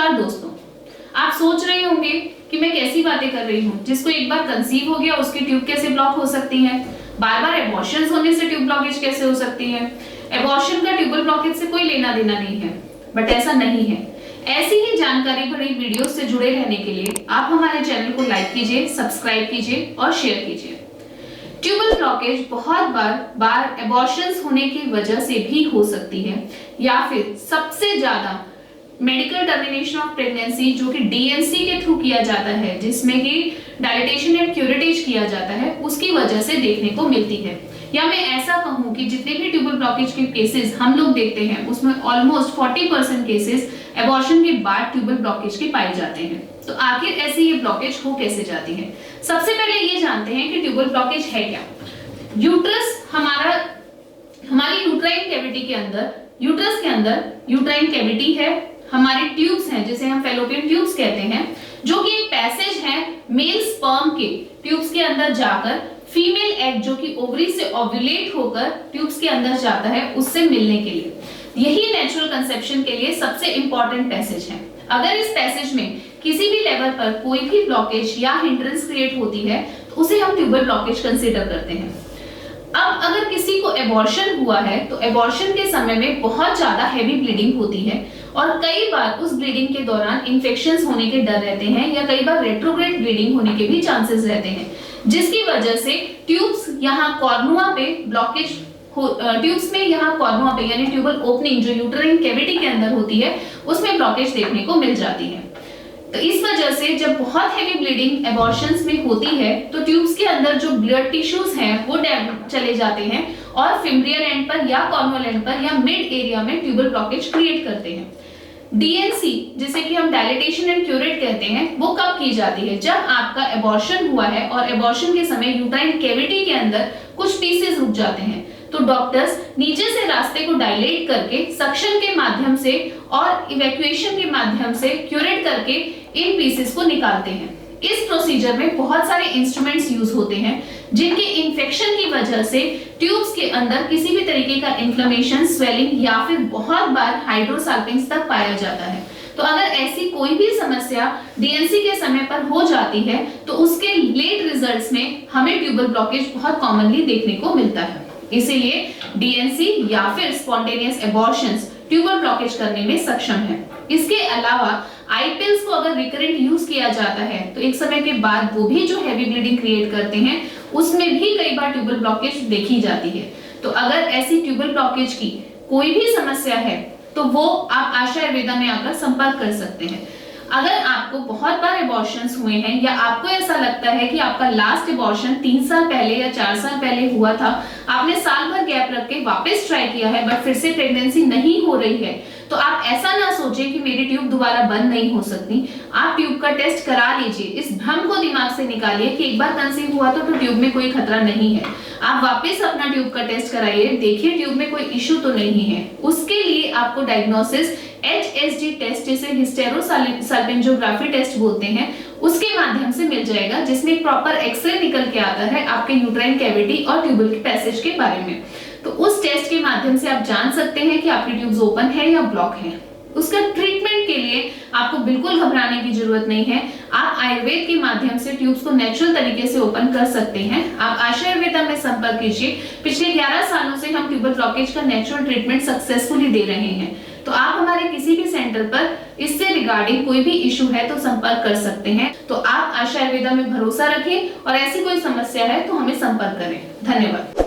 नमस्कार दोस्तों, आप सोच रहे होंगे कि मैं कैसी बातें कर रही हूँ। जिसको एक बार कंसीव हो गया उसकी ट्यूब कैसे ब्लॉक हो सकती है, बार बार एबॉर्शंस होने से ट्यूब ब्लॉकेज कैसे हो सकती है। एबॉर्शन का ट्यूबल ब्लॉकेज से कोई लेना देना नहीं है, बट ऐसा नहीं है। ऐसी ही जानकारी भरी वीडियो से जुड़े रहने के लिए आप हमारे चैनल को लाइक कीजिए, सब्सक्राइब कीजिए और शेयर कीजिए। ट्यूबल ब्लॉकेज बहुत बार एबॉर्शंस होने की वजह से भी हो सकती है, या फिर सबसे ज्यादा मेडिकल टर्मिनेशन ऑफ प्रेगनेंसी जो कि डीएनसी के थ्रू किया जाता है, जिसमें कि डायलिटेशन एंड क्यूरेटेज किया जाता है, उसकी वजह से देखने को मिलती है। या मैं ऐसा कहूं कि जितने भी ट्यूबल ब्लॉकेज के केसेस हम लोग देखते हैं उसमें ऑलमोस्ट 40% केसेस एबॉर्शन के बाद ट्यूबल ब्लॉकेज के पाए जाते हैं। तो आखिर ऐसे ये ब्लॉकेज हो कैसे जाती है। सबसे पहले ये जानते हैं कि ट्यूबल ब्लॉकेज है क्या। यूट्रस हमारी यूट्राइन कैविटी के अंदर, यूट्रस के अंदर यूट्राइन कैविटी है, हमारे ट्यूब्स हैं जिसे हम फैलोपियन ट्यूब्स कहते हैं, जो कि एक पैसेज है मेल स्पर्म के ट्यूब्स के अंदर जाकर फीमेल एग जो कि ओवरी से ओव्यूलेट होकर ट्यूब्स के अंदर जाता है उससे मिलने के लिए। यही नेचुरल कंसेप्शन के लिए सबसे इंपॉर्टेंट पैसेज है। अगर इस पैसेज में किसी भी लेवल पर कोई भी ब्लॉकेज या हिंड्रेंस क्रिएट होती है तो उसे हम ट्यूबल ब्लॉकेज कंसीडर करते हैं। अब अगर किसी को एबॉर्शन हुआ है तो एबॉर्शन के समय में बहुत ज्यादा हैवी ब्लीडिंग होती है और कई बार उस ब्लीडिंग के दौरान इन्फेक्शंस होने के डर रहते हैं, या कई बार रेट्रोग्रेड ब्लीडिंग होने के भी चांसेस रहते हैं, जिसकी वजह से ट्यूब्स यहाँ कॉर्नुआ पे ब्लॉकेज ट्यूब्स में यहाँ कॉर्नुआ पे यानी ट्यूबल ओपनिंग जो यूट्राइन कैविटी के अंदर होती है उसमें ब्लॉकेज देखने को मिल जाती है। तो इस वजह से जब बहुत हेवी ब्लीडिंग एबॉर्शंस में होती है तो ट्यूब्स के अंदर जो ब्लड टिश्यूज हैं वो चले जाते हैं और फिम्ब्रियल एंड पर या कॉर्नुअल एंड पर या मिड एरिया में ट्यूबल ब्लॉकेज क्रिएट करते हैं। डीएनसी जिसे कि हम डायलिटेशन एंड क्यूरेट कहते हैं, वो कब की जाती है? जब आपका एबॉर्शन हुआ है और एबॉर्शन के समय यूट्राइन कैविटी के अंदर कुछ पीसेस रुक जाते हैं, तो डॉक्टर्स नीचे से रास्ते को डायलेट करके सक्शन के माध्यम से और इवैक्यूएशन के माध्यम से क्यूरेट करके इन पीसेस को निकालते हैं। इस प्रोसीजर में बहुत सारे इंस्ट्रूमेंट्स यूज होते हैं जिनके इन्फेक्शन की वजह से ट्यूब्स के अंदर किसी भी तरीके का इन्फ्लेमेशन, स्वेलिंग या फिर बहुत बार हाइड्रोसाल्पिंग्स तक पाया जाता है। तो अगर ऐसी कोई भी समस्या डीएनसी के समय पर हो जाती है तो उसके लेट रिजल्ट्स में हमें ट्यूबल ब्लॉकेज बहुत कॉमनली देखने को मिलता है। इसीलिए डीएनसी या फिर स्पॉन्टेनियस एबॉर्शंस ट्यूबल ब्लॉकेज करने में सक्षम है। इसके अलावा आई पिल्स को अगर रिकरेंट यूज किया जाता है तो एक समय के बाद वो भी जो हैवी ब्लीडिंग क्रिएट करते हैं उसमें भी कई बार ट्यूबल ब्लॉकेज देखी जाती है। तो अगर ऐसी ट्यूबल ब्लॉकेज की कोई भी समस्या है तो वो आप आशा आयुर्वेदा में आकर संपर्क कर सकते हैं। अगर आपको बहुत बार एबॉर्शंस हुए हैं या आपको ऐसा लगता है कि आपका लास्ट एबॉर्शन 3 साल पहले या 4 साल पहले हुआ था, आपने साल भर गैप रख के वापस ट्राई किया है बट फिर से प्रेगनेंसी नहीं हो रही है, तो आप ऐसा ना सोचें कि मेरी ट्यूब दोबारा बंद नहीं हो सकती। आप ट्यूब का टेस्ट करा लीजिए। इस भ्रम को दिमाग से निकालिए कि एक बार कंसीव हुआ तो ट्यूब में कोई खतरा नहीं है। आप वापस अपना ट्यूब का टेस्ट कराइए, देखिए ट्यूब में कोई इश्यू तो नहीं है। उसके लिए आपको डायग्नोसिस HSG टेस्ट जिसे हिस्टेरोसाल्पिंजोग्राफी टेस्ट बोलते हैं उसके माध्यम से मिल जाएगा, जिसमें प्रॉपर एक्सरे निकल के आता है आपके यूट्राइन कैविटी और ट्यूबल के पैसेज के बारे में। तो उस टेस्ट के माध्यम से आप जान सकते हैं कि आपकी ट्यूब्स ओपन है या ब्लॉक है। उसका ट्रीटमेंट के लिए आपको बिल्कुल घबराने की जरूरत नहीं है। आप आयुर्वेद के माध्यम से ट्यूब्स को नेचुरल तरीके से ओपन कर सकते हैं। आप आशा आयुर्वेदा में संपर्क कीजिए। पिछले 11 सालों से हम ट्यूबल ब्लॉकेज का नेचुरल ट्रीटमेंट सक्सेसफुली दे रहे हैं। तो आप हमारे किसी भी सेंटर पर इससे रिगार्डिंग कोई भी इशू है तो संपर्क कर सकते हैं। तो आप आशा आयुर्वेदा में भरोसा रखें और ऐसी कोई समस्या है तो हमें संपर्क करें। धन्यवाद।